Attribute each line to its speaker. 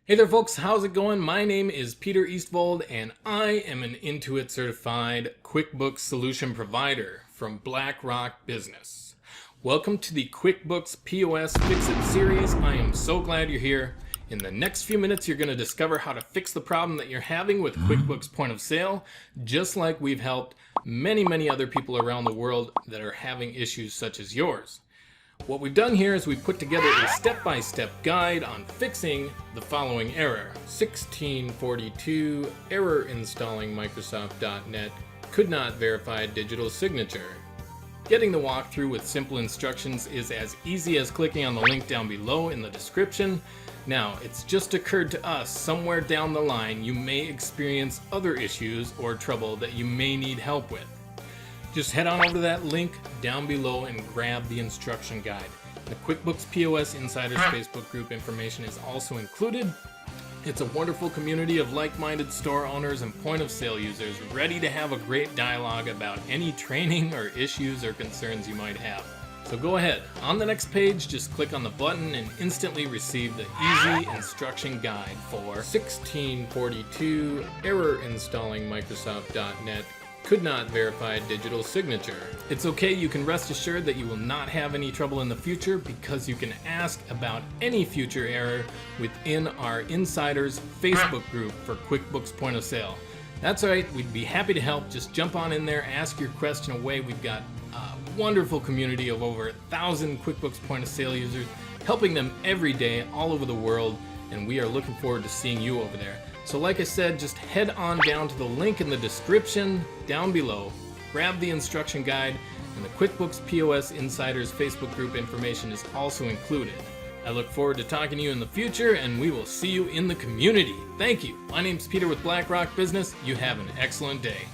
Speaker 1: Hey there folks, how's it going? My name is Peter Eastvold and I am an Intuit certified QuickBooks solution provider from BlackRock Business. Welcome to the QuickBooks POS Fix-It series. I am so glad you're here. In the next few minutes you're going to discover how to fix the problem that you're having with QuickBooks Point of Sale, just like we've helped many other people around the world that are having issues such as yours. What we've done here is we've put together a step-by-step guide on fixing the following error. 1642, error installing Microsoft.net, could not verify digital signature. Getting the walkthrough with simple instructions is as easy as clicking on the link down below in the description. Now, it's just occurred to us somewhere down the line you may experience other issues or trouble that you may need help with. Just head on over to that link down below and grab the instruction guide. The QuickBooks POS Insiders Facebook group information is also included. It's a wonderful community of like-minded store owners and point of sale users ready to have a great dialogue about any training or issues or concerns you might have. So go ahead, on the next page, just click on the button and instantly receive the easy instruction guide for 1642, error installing Microsoft.net, could not verify digital signature. It's okay, you can rest assured that you will not have any trouble in the future because you can ask about any future error within our Insiders Facebook group for QuickBooks Point of Sale. That's right, we'd be happy to help. Just jump on in there, ask your question away. We've got a wonderful community of over 1,000 QuickBooks Point of Sale users, helping them every day all over the world, and we are looking forward to seeing you over there. So like I said, just head on down to the link in the description down below, grab the instruction guide, and the QuickBooks POS Insiders Facebook group information is also included. I look forward to talking to you in the future, and we will see you in the community. Thank you. My name's Peter with BlackRock Business. You have an excellent day.